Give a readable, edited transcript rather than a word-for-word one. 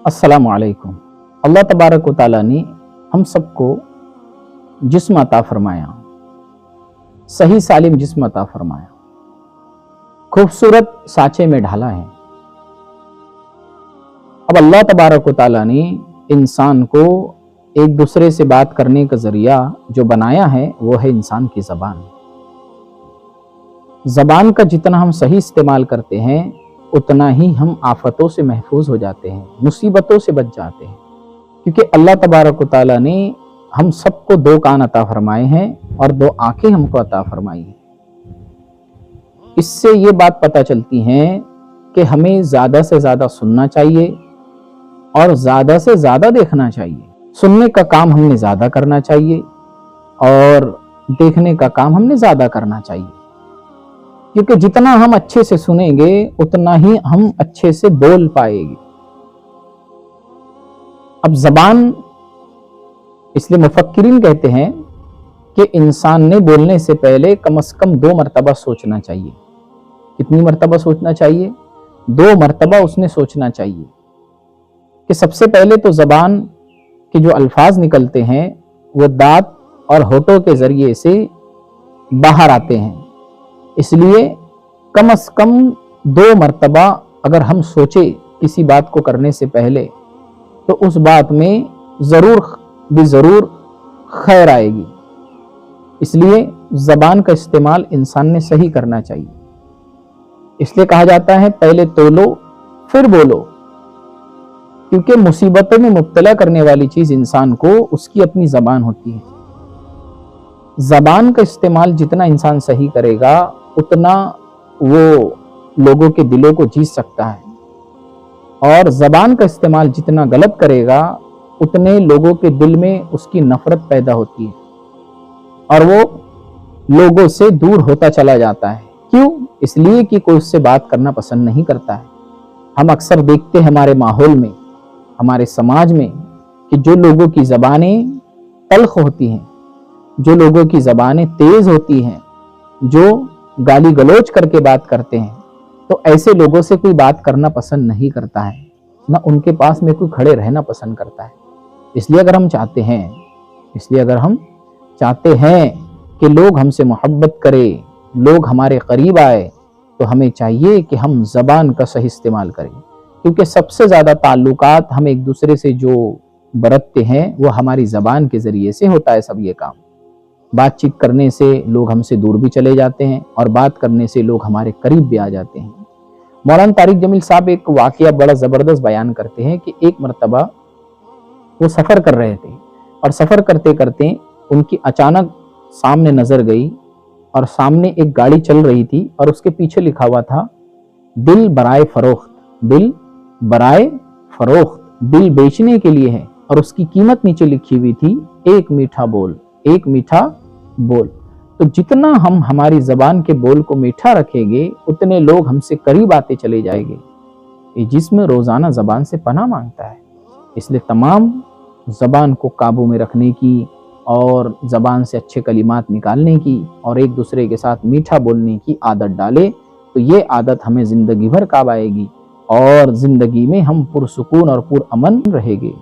अस्सलामु अलैकुम। अल्लाह तबारक व तआला ने हम सबको जिस्म अता फरमाया, सही सालिम जिस्म अता फरमाया, खूबसूरत साँचे में ढाला है। अब अल्लाह तबारक व तआला ने इंसान को एक दूसरे से बात करने का जरिया जो बनाया है वो है इंसान की ज़बान। ज़बान का जितना हम सही इस्तेमाल करते हैं उतना ही हम आफतों से महफूज हो जाते हैं, मुसीबतों से बच जाते हैं, क्योंकि अल्लाह तबारक व तआला ने हम सबको 2 कान अता फरमाए हैं और 2 आंखें हमको अता फरमाई हैं। इससे ये बात पता चलती है कि हमें ज़्यादा से ज़्यादा सुनना चाहिए और ज़्यादा से ज़्यादा देखना चाहिए। सुनने का काम हमने ज़्यादा करना चाहिए और देखने का काम हमने ज़्यादा करना चाहिए, क्योंकि जितना हम अच्छे से सुनेंगे उतना ही हम अच्छे से बोल पाएंगे। अब ज़बान, इसलिए मुफक्किरीन कहते हैं कि इंसान ने बोलने से पहले कम से कम 2 मरतबा सोचना चाहिए। कितनी मरतबा सोचना चाहिए? 2 मरतबा उसने सोचना चाहिए कि सबसे पहले तो ज़बान के जो अल्फाज निकलते हैं वो दांत और होठों के ज़रिए से बाहर आते हैं। इसलिए कम से कम 2 मरतबा अगर हम सोचे किसी बात को करने से पहले तो उस बात में ज़रूर खैर आएगी। इसलिए ज़बान का इस्तेमाल इंसान ने सही करना चाहिए। इसलिए कहा जाता है पहले तोलो फिर बोलो, क्योंकि मुसीबतों में मुब्तला करने वाली चीज़ इंसान को उसकी अपनी ज़बान होती है। ज़बान का इस्तेमाल जितना इंसान सही करेगा उतना वो लोगों के दिलों को जीत सकता है, और ज़बान का इस्तेमाल जितना गलत करेगा उतने लोगों के दिल में उसकी नफ़रत पैदा होती है और वो लोगों से दूर होता चला जाता है। क्यों? इसलिए कि कोई उससे बात करना पसंद नहीं करता है। हम अक्सर देखते हैं हमारे माहौल में, हमारे समाज में, कि जो लोगों की ज़बानें तल्ख होती हैं, जो लोगों की ज़बानें तेज़ होती हैं, जो गाली गलौज करके बात करते हैं, तो ऐसे लोगों से कोई बात करना पसंद नहीं करता है, ना उनके पास में कोई खड़े रहना पसंद करता है। इसलिए अगर हम चाहते हैं कि लोग हमसे मोहब्बत करें, लोग हमारे करीब आए, तो हमें चाहिए कि हम ज़बान का सही इस्तेमाल करें, क्योंकि सबसे ज़्यादा ताल्लुकात हम एक दूसरे से जो बरतते हैं वो हमारी ज़बान के ज़रिए से होता है। सब ये काम बातचीत करने से लोग हमसे दूर भी चले जाते हैं और बात करने से लोग हमारे करीब भी आ जाते हैं। मौलाना तारिक जमील साहब एक वाक़या बड़ा ज़बरदस्त बयान करते हैं कि एक मरतबा वो सफ़र कर रहे थे और सफ़र करते करते उनकी अचानक सामने नज़र गई और सामने एक गाड़ी चल रही थी और उसके पीछे लिखा हुआ था दिल बराए फ़रोख्त, दिल बराए फ़रोख्त, दिल बेचने के लिए है, और उसकी कीमत नीचे लिखी हुई थी 1 मीठा बोल, 1 मीठा बोल। तो जितना हम हमारी ज़बान के बोल को मीठा रखेंगे उतने लोग हमसे करीब आते चले जाएंगे। ये जिस्म रोज़ाना ज़बान से पनाह मांगता है। इसलिए तमाम ज़बान को काबू में रखने की और ज़बान से अच्छे कलिमात निकालने की और एक दूसरे के साथ मीठा बोलने की आदत डाले, तो ये आदत हमें ज़िंदगी भर काम आएगी और ज़िंदगी में हम पुरसुकून और पुरअमन रहेंगे।